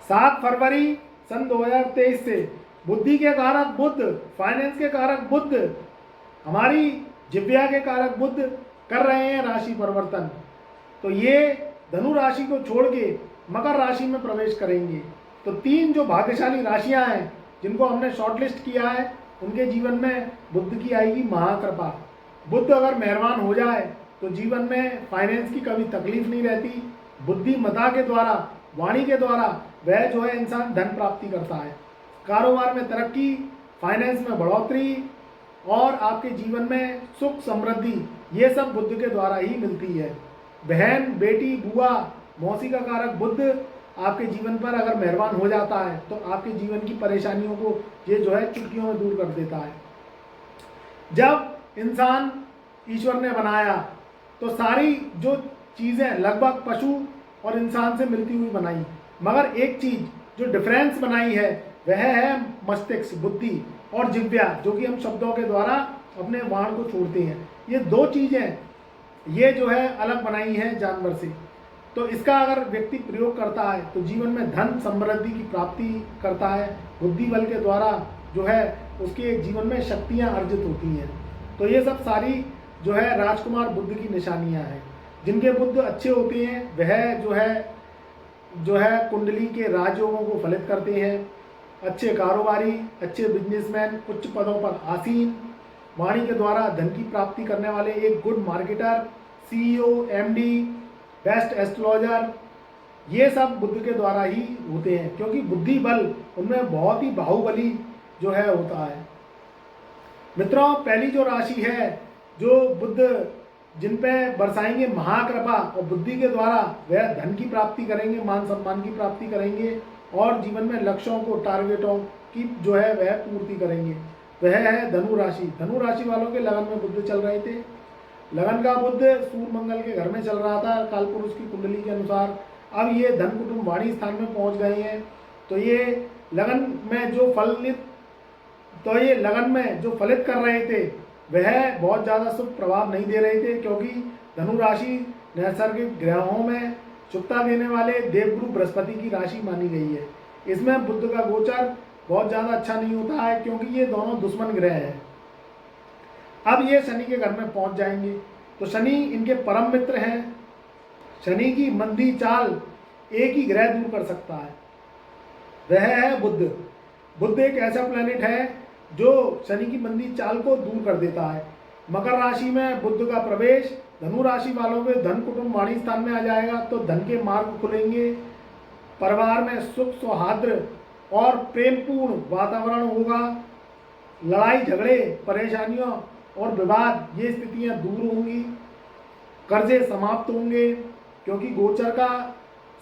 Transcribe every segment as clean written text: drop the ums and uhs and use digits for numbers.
7 फरवरी सन 2023 से बुद्धि के कारक बुध, फाइनेंस के कारक बुध, हमारी जिव्या के कारक बुध कर रहे हैं राशि परिवर्तन। तो ये धनु राशि को छोड़ के मकर राशि में प्रवेश करेंगे। तो 3 जो भाग्यशाली राशियां हैं जिनको हमने शॉर्टलिस्ट किया है, उनके जीवन में बुध की आएगी महाकृपा। बुध अगर मेहरबान हो जाए तो जीवन में फाइनेंस की कभी तकलीफ नहीं रहती। बुद्धिमता के द्वारा, वाणी के द्वारा वह जो है इंसान धन प्राप्ति करता है। कारोबार में तरक्की, फाइनेंस में बढ़ोतरी और आपके जीवन में सुख समृद्धि, ये सब बुध के द्वारा ही मिलती है। बहन, बेटी, बुआ, मौसी का कारक बुध आपके जीवन पर अगर मेहरबान हो जाता है तो आपके जीवन की परेशानियों को ये जो है चुटकियों में दूर कर देता है। जब इंसान ईश्वर ने बनाया तो सारी जो चीज़ें लगभग पशु और इंसान से मिलती हुई बनाई, मगर एक चीज़ जो डिफरेंस बनाई है वह है मस्तिष्क, बुद्धि और जिव्या, जो कि हम शब्दों के द्वारा अपने वाण को छोड़ते हैं। ये 2 चीज़ें ये जो है अलग बनाई हैं जानवर से। तो इसका अगर व्यक्ति प्रयोग करता है तो जीवन में धन समृद्धि की प्राप्ति करता है। बुद्धि बल के द्वारा जो है उसके जीवन में शक्तियाँ अर्जित होती हैं। तो ये सब सारी जो है राजकुमार बुद्ध की निशानियाँ हैं। जिनके बुद्ध अच्छे होते हैं वह जो है कुंडली के राजयोगों को फलित करते हैं। अच्छे कारोबारी, अच्छे बिजनेसमैन, उच्च पदों पर आसीन, वाणी के द्वारा धन की प्राप्ति करने वाले एक good marketer, CEO, MD, best astrologer, ये सब बुद्ध के द्वारा ही होते हैं, क्योंकि बुद्धि बल उनमें बहुत ही बाहुबली जो है होता है। मित्रों, पहली जो राशि है जो बुद्ध जिन पे बरसाएंगे महाकृपा और बुद्धि के द्वारा वह धन की प्राप्ति करेंगे, मान सम्मान की प्राप्ति करेंगे और जीवन में लक्ष्यों को, टारगेटों की जो है वह पूर्ति करेंगे, वह है धनु राशि। धनु राशि वालों के लगन में बुद्ध चल रहे थे। लगन का बुद्ध सूर्य मंगल के घर में चल रहा था कालपुरुष की कुंडली के अनुसार। अब ये धन कुटुंब वाणी स्थान में पहुंच गए हैं। तो ये लगन में जो फलित कर रहे थे वह बहुत ज़्यादा शुभ प्रभाव नहीं दे रहे थे, क्योंकि धनु राशि नैसर्गिक ग्रहों में शुभता देने वाले देवगुरु बृहस्पति की राशि मानी गई है। इसमें बुध का गोचर बहुत ज़्यादा अच्छा नहीं होता है, क्योंकि ये दोनों दुश्मन ग्रह हैं। अब ये शनि के घर में पहुंच जाएंगे तो शनि इनके परम मित्र हैं। शनि की मंदी चाल एक ही ग्रह दूर कर सकता है, वह है बुध। बुध एक ऐसा प्लैनेट है जो शनि की मंदी चाल को दूर कर देता है। मकर राशि में बुध का प्रवेश धनु राशि वालों के धन कुटुंब वाणी स्थान में आ जाएगा तो धन के मार्ग खुलेंगे। परिवार में सुख, सौहार्द और प्रेमपूर्ण वातावरण होगा। लड़ाई झगड़े, परेशानियों और विवाद, ये स्थितियां दूर होंगी। कर्जे समाप्त होंगे, क्योंकि गोचर का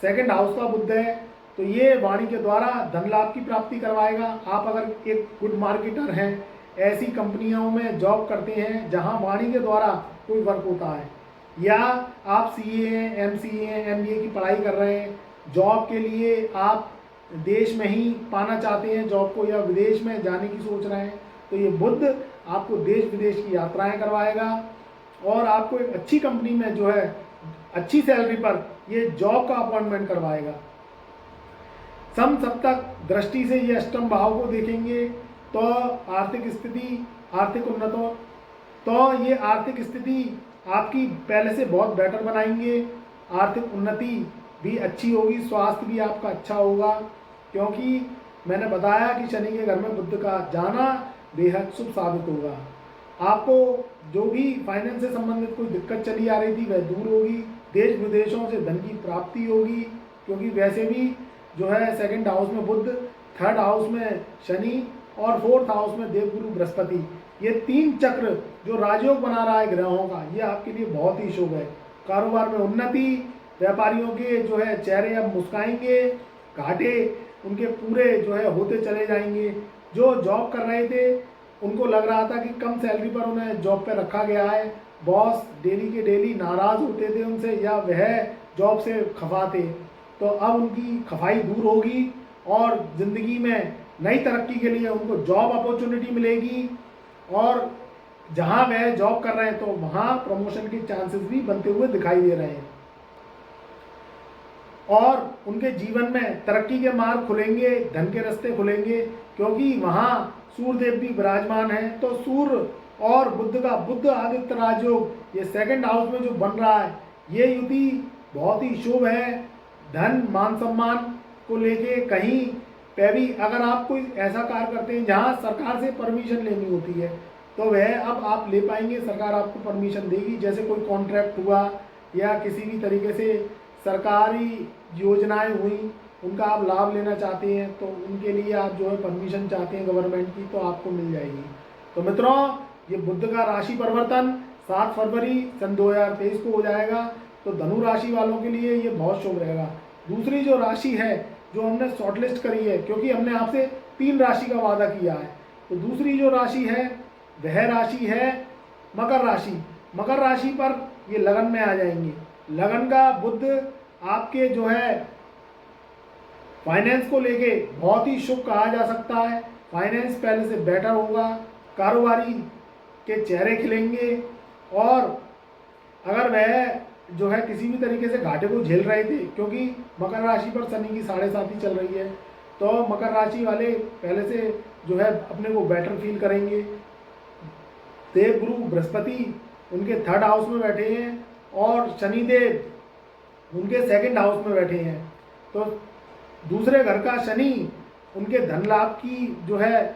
2nd हाउस का बुध है, तो ये वाणी के द्वारा धन लाभ की प्राप्ति करवाएगा। आप अगर एक गुड मार्केटर हैं, ऐसी कंपनियों में जॉब करते हैं जहां वाणी के द्वारा कोई वर्क होता है, या आप CA हैं, MCA हैं, MBA की पढ़ाई कर रहे हैं, जॉब के लिए आप देश में ही पाना चाहते हैं जॉब को, या विदेश में जाने की सोच रहे हैं, तो ये बुध आपको देश विदेश की यात्राएं करवाएगा और आपको एक अच्छी कंपनी में जो है अच्छी सैलरी पर ये जॉब का अपॉइंटमेंट करवाएगा। सम सप्तक दृष्टि से ये अष्टम भाव को देखेंगे तो आर्थिक स्थिति, आर्थिक उन्नतों, तो ये आर्थिक स्थिति आपकी पहले से बहुत बेटर बनाएंगे। आर्थिक उन्नति भी अच्छी होगी, स्वास्थ्य भी आपका अच्छा होगा, क्योंकि मैंने बताया कि शनि के घर में बुध का जाना बेहद शुभ साबित होगा। आपको जो भी फाइनेंस से संबंधित कोई दिक्कत चली आ रही थी वह दूर होगी। देश विदेशों से धन की प्राप्ति होगी, क्योंकि वैसे भी जो है 2nd हाउस में बुध, 3rd हाउस में शनि और 4th हाउस में देवगुरु बृहस्पति, ये 3 चक्र जो राजयोग बना रहा है ग्रहों का, ये आपके लिए बहुत ही शुभ है। कारोबार में उन्नति, व्यापारियों के जो है चेहरे अब मुस्काएंगे, घाटे उनके पूरे जो है होते चले जाएंगे। जो जॉब कर रहे थे उनको लग रहा था कि कम सैलरी पर उन्हें जॉब पे रखा गया है, बॉस डेली के डेली नाराज़ होते थे उनसे, या वह जॉब से खफा थे, तो अब उनकी खफाई दूर होगी और ज़िंदगी में नई तरक्की के लिए उनको जॉब अपॉर्चुनिटी मिलेगी, और जहां वह जॉब कर रहे हैं तो वहां प्रमोशन के चांसेस भी बनते हुए दिखाई दे रहे हैं। और उनके जीवन में तरक्की के मार्ग खुलेंगे, धन के रास्ते खुलेंगे, क्योंकि वहाँ सूर्यदेव भी विराजमान है। तो सूर्य और बुध का बुध आदित्य राजयोग ये सेकंड हाउस में जो बन रहा है, ये युति बहुत ही शुभ है। धन मान सम्मान को लेके कहीं पे भी अगर आप कोई ऐसा कार्य करते हैं जहाँ सरकार से परमिशन लेनी होती है, तो वह अब आप ले पाएंगे, सरकार आपको परमिशन देगी। जैसे कोई कॉन्ट्रैक्ट हुआ या किसी भी तरीके से सरकारी योजनाएं हुई, उनका आप लाभ लेना चाहते हैं, तो उनके लिए आप जो है परमिशन चाहते हैं गवर्नमेंट की, तो आपको मिल जाएगी। तो मित्रों, ये बुध का राशि परिवर्तन 7 फरवरी सन 2023 को हो जाएगा। तो धनु राशि वालों के लिए ये बहुत शुभ रहेगा। दूसरी जो राशि है जो हमने शॉर्टलिस्ट करी है, क्योंकि हमने आपसे 3 राशि का वादा किया है, तो दूसरी जो राशि है वह राशि है मकर राशि। मकर राशि पर ये लगन में आ जाएंगे। लगन का बुध आपके जो है फाइनेंस को लेके बहुत ही शुभ कहा जा सकता है। फाइनेंस पहले से बेटर होगा, कारोबारी के चेहरे खिलेंगे, और अगर वह जो है किसी भी तरीके से घाटे को झेल रहे थे, क्योंकि मकर राशि पर शनि की 7.5 चल रही है, तो मकर राशि वाले पहले से जो है अपने को बेटर फील करेंगे। देवगुरु बृहस्पति उनके 3rd हाउस में बैठे हैं और शनिदेव उनके 2nd हाउस में बैठे हैं, तो दूसरे घर का शनि उनके धन लाभ की जो है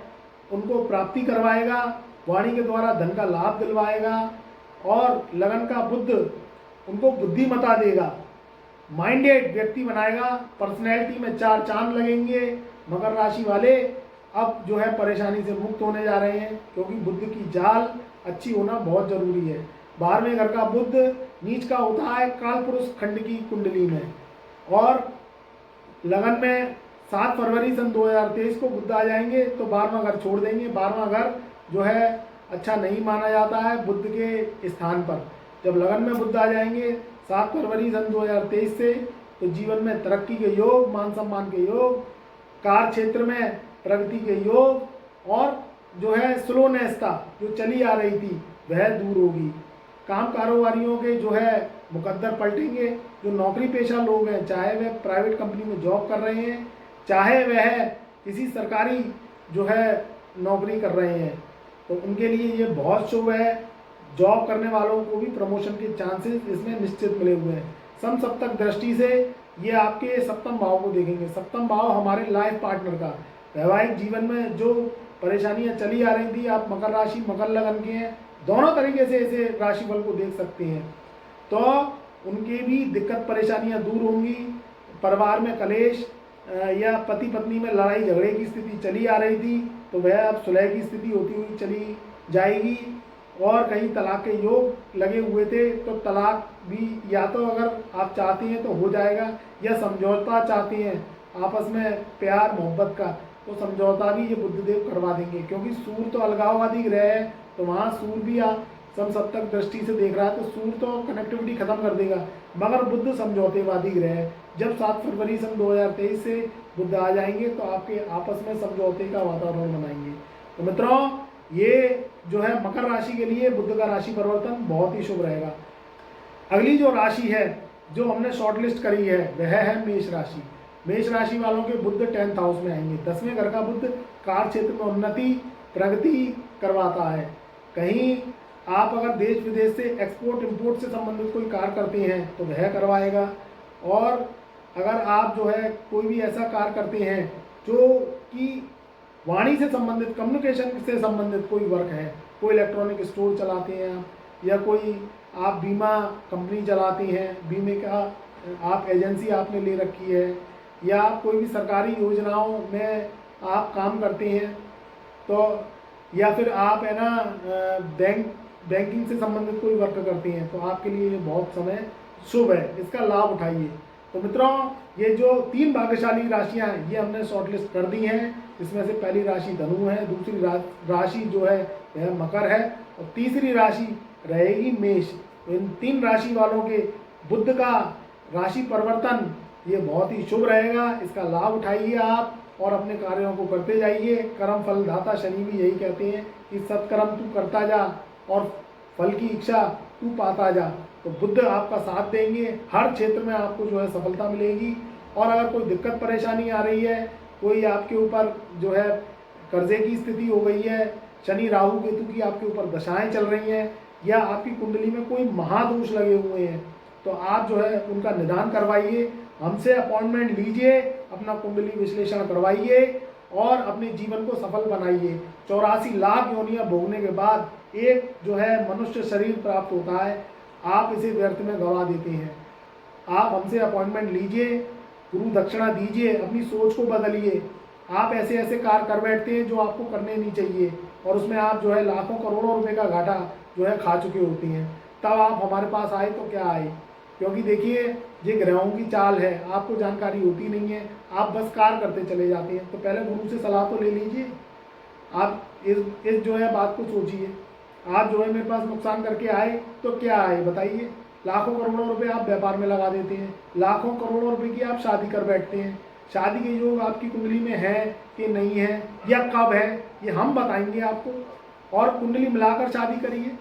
उनको प्राप्ति करवाएगा, वाणी के द्वारा धन का लाभ दिलवाएगा, और लगन का बुध उनको बुद्धिमता देगा, माइंडेड व्यक्ति बनाएगा, पर्सनैलिटी में 4 चांद लगेंगे। मकर राशि वाले अब जो है परेशानी से मुक्त होने जा रहे हैं, क्योंकि बुध की जाल अच्छी होना बहुत जरूरी है। 12वें घर का बुध नीच का होता है काल पुरुष खंड की कुंडली में, और लगन में 7 फरवरी सन 2023 को बुध आ जाएंगे, तो 12वां घर छोड़ देंगे। 12वां घर जो है अच्छा नहीं माना जाता है बुध के स्थान पर। जब लगन में बुध आ जाएंगे 7 फरवरी सन 2023 से, तो जीवन में तरक्की के योग, मान सम्मान के योग, कार्य क्षेत्र में प्रगति के योग, और जो है स्लोनेसता जो चली आ रही थी वह दूर होगी। काम कारोबारियों के जो है मुकद्दर पलटेंगे। जो नौकरी पेशा लोग हैं, चाहे वह प्राइवेट कंपनी में जॉब कर रहे हैं, चाहे वह किसी सरकारी जो है नौकरी कर रहे हैं, तो उनके लिए ये बहुत शुभ है। जॉब करने वालों को भी प्रमोशन के चांसेस इसमें निश्चित मिले हुए हैं। समसप्तक दृष्टि से ये आपके सप्तम भाव को देखेंगे। सप्तम भाव हमारे लाइफ पार्टनर का, वैवाहिक जीवन में जो परेशानियां चली आ रही थी, आप मकर राशि मकर लगन के हैं, दोनों तरीके से ऐसे राशिफल को देख सकते हैं, तो उनकी भी दिक्कत परेशानियां दूर होंगी। परिवार में कलेश या पति पत्नी में लड़ाई झगड़े की स्थिति चली आ रही थी, तो वह अब सुलह की स्थिति होती हुई चली जाएगी। और कहीं तलाक के योग लगे हुए थे, तो तलाक भी या तो अगर आप चाहते हैं तो हो जाएगा, या समझौता चाहते हैं आपस में प्यार मोहब्बत का, तो समझौता भी ये बुधदेव करवा देंगे। क्योंकि सूर्य तो अलगाववादी ग्रह है, तो वहाँ सूर्य भी आप समसप्तक दृष्टि से देख रहा है, तो सूर्य तो कनेक्टिविटी खत्म कर देगा, मगर बुध समझौतेवादी ग्रह है। जब 7 फरवरी सन 2023 से बुध आ जाएंगे, तो आपके आपस में समझौते का वातावरण बनाएंगे। तो मित्रों, ये जो है मकर राशि के लिए बुध का राशि परिवर्तन बहुत ही शुभ रहेगा। अगली जो राशि है जो हमने शॉर्टलिस्ट करी है वह है मेष राशि। मेष राशि वालों के बुध 10th हाउस में आएंगे। 10वें घर का बुध कार्य क्षेत्र में उन्नति प्रगति करवाता है। कहीं आप अगर देश विदेश से एक्सपोर्ट इंपोर्ट से संबंधित कोई कार्य करते हैं तो वह करवाएगा, और अगर आप जो है कोई भी ऐसा कार्य करते हैं जो कि वाणी से संबंधित, कम्युनिकेशन से संबंधित कोई वर्क है, कोई इलेक्ट्रॉनिक स्टोर चलाते हैं आप, या कोई आप बीमा कंपनी चलाते हैं, बीमे का आप एजेंसी आपने ले रखी है, या आप कोई भी सरकारी योजनाओं में आप काम करते हैं, तो या फिर आप है ना बैंकिंग से संबंधित कोई वर्क करते हैं, तो आपके लिए ये बहुत समय शुभ है, इसका लाभ उठाइए। तो मित्रों, ये जो 3 भाग्यशाली राशियां हैं ये हमने शॉर्टलिस्ट कर दी हैं। इसमें से पहली राशि धनु है, दूसरी राशि जो है वह मकर है, और तीसरी राशि रहेगी मेष। तो इन 3 राशि वालों के बुध का राशि परिवर्तन ये बहुत ही शुभ रहेगा, इसका लाभ उठाइए आप और अपने कार्यों को करते जाइए। कर्म फल दाता शनि भी यही कहते हैं कि सत्कर्म तू करता जा और फल की इच्छा तू पाता जा। तो बुद्ध आपका साथ देंगे, हर क्षेत्र में आपको जो है सफलता मिलेगी। और अगर कोई दिक्कत परेशानी आ रही है, कोई आपके ऊपर जो है कर्जे की स्थिति हो गई है, शनि राहु केतु की आपके ऊपर दशाएं चल रही हैं, या आपकी कुंडली में कोई महादोष लगे हुए हैं, तो आप जो है उनका निदान करवाइए, हमसे अपॉइंटमेंट लीजिए, अपना कुंडली विश्लेषण करवाइए और अपने जीवन को सफल बनाइए। 84 लाख योनियां भोगने के बाद एक जो है मनुष्य शरीर प्राप्त होता है, आप इसे व्यर्थ में गंवा देते हैं। आप हमसे अपॉइंटमेंट लीजिए, गुरु दक्षिणा दीजिए, अपनी सोच को बदलिए। आप ऐसे ऐसे कार्य कर बैठते हैं जो आपको करने नहीं चाहिए, और उसमें आप जो है लाखों करोड़ों रुपए का घाटा जो है खा चुके होती हैं। तब आप हमारे पास आए तो क्या आए, क्योंकि देखिए ये ग्रहों की चाल है, आपको जानकारी होती नहीं है, आप बस कार्य करते चले जाते हैं। तो पहले गुरु से सलाह तो ले लीजिए। आप इस जो है बात को सोचिए। आप जो है मेरे पास नुकसान करके आए तो क्या आए बताइए। लाखों करोड़ों रुपए आप व्यापार में लगा देते हैं, लाखों करोड़ों रुपए की आप शादी कर बैठते हैं। शादी के योग आपकी कुंडली में है कि नहीं है, या कब है, ये हम बताएंगे आपको। और कुंडली मिलाकर शादी करिए,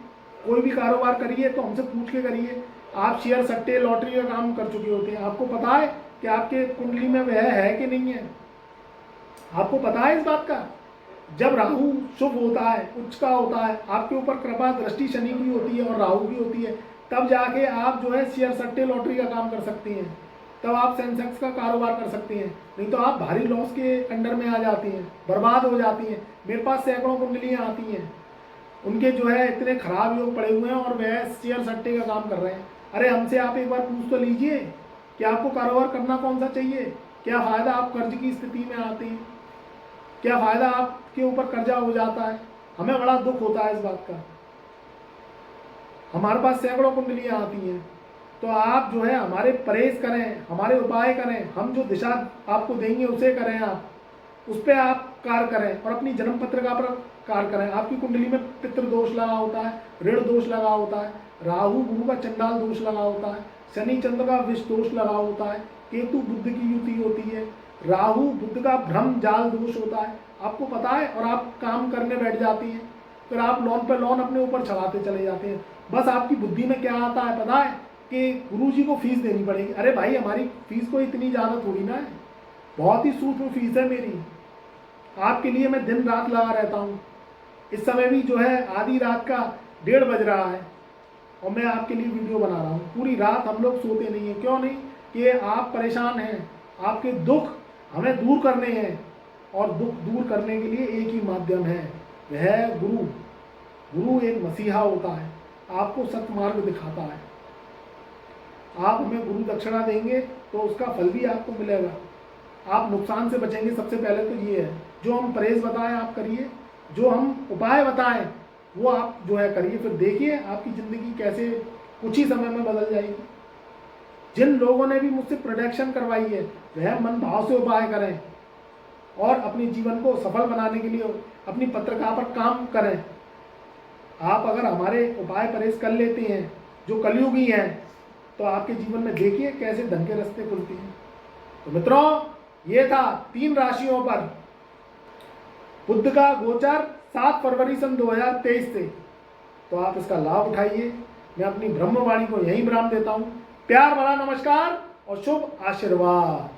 कोई भी कारोबार करिए तो हमसे पूछ के करिए। आप शेयर सट्टे लॉटरी का काम कर चुके होते हैं, आपको पता है कि आपके कुंडली में वह है कि नहीं है, आपको पता है इस बात का। जब राहु शुभ होता है, उच्च का होता है, आपके ऊपर कृपा दृष्टि शनि की होती है और राहु की होती है, तब जाके आप जो है शेयर सट्टे लॉटरी का काम कर सकते हैं, तब आप सेंसेक्स का कारोबार कर सकते हैं। नहीं तो आप भारी लॉस के अंडर में आ जाती हैं, बर्बाद हो जाती हैं। मेरे पास सैकड़ों कुंडलियाँ आती हैं, उनके जो है इतने खराब योग पड़े हुए हैं और वह शेयर सट्टे का काम कर रहे हैं। अरे हमसे आप एक बार पूछ तो लीजिए कि आपको कारोबार करना कौन सा चाहिए, क्या फ़ायदा आप कर्ज की स्थिति में आते हैं, क्या फ़ायदा आपके ऊपर कर्जा हो जाता है। हमें बड़ा दुख होता है इस बात का। हमारे पास सैकड़ों कुंडलियाँ आती हैं, तो आप जो है हमारे परहेज करें, हमारे उपाय करें, हम जो दिशा आपको देंगे उसे करें, आप उस पर आप कार्य करें और अपनी जन्म पत्रिका पर कार्य करें। आपकी कुंडली में पितृ दोष लगा होता है, ऋण दोष लगा होता है, राहु गुरु का चंडाल दोष लगा होता है, शनि चंद्र का विष दोष लगा होता है, केतु बुद्ध की युति होती है, राहु बुद्ध का भ्रम जाल दोष होता है, आपको पता है। और आप काम करने बैठ जाती हैं, फिर आप लोन पे लोन अपने ऊपर चढ़ाते चले जाते हैं। बस आपकी बुद्धि में क्या आता है पता है कि गुरुजी को फीस देनी पड़ेगी। अरे भाई हमारी फीस को इतनी ज़्यादा थोड़ी ना है, बहुत ही सूक्ष्म फीस है मेरी। आपके लिए मैं दिन रात लगा रहता हूँ। इस समय भी जो है आधी रात का 1:30 बज रहा है और मैं आपके लिए वीडियो बना रहा हूँ। पूरी रात हम लोग सोते नहीं हैं, क्यों नहीं, कि आप परेशान हैं, आपके दुख हमें दूर करने हैं, और दुख दूर करने के लिए एक ही माध्यम है, वह है गुरु। गुरु एक मसीहा होता है, आपको सत्मार्ग दिखाता है। आप हमें गुरु दक्षिणा देंगे तो उसका फल भी आपको मिलेगा, आप नुकसान से बचेंगे। सबसे पहले तो ये है, जो हम परहेज बताएं आप करिए, जो हम उपाय बताएं वो आप जो है करिए, फिर देखिए आपकी ज़िंदगी कैसे कुछ ही समय में बदल जाएगी। जिन लोगों ने भी मुझसे प्रोडक्शन करवाई है वह मन भाव से उपाय करें और अपने जीवन को सफल बनाने के लिए अपनी पत्रिका पर काम करें। आप अगर हमारे उपाय परहेज कर लेते हैं जो कलयुगी हैं, तो आपके जीवन में देखिए कैसे धन के रास्ते खुलते हैं। तो मित्रों, ये था 3 राशियों पर बुध का गोचर 7 फरवरी सन 2023 से। तो आप इसका लाभ उठाइए। मैं अपनी ब्रह्मवाणी को यहीं विराम देता हूँ। प्यार भरा नमस्कार और शुभ आशीर्वाद।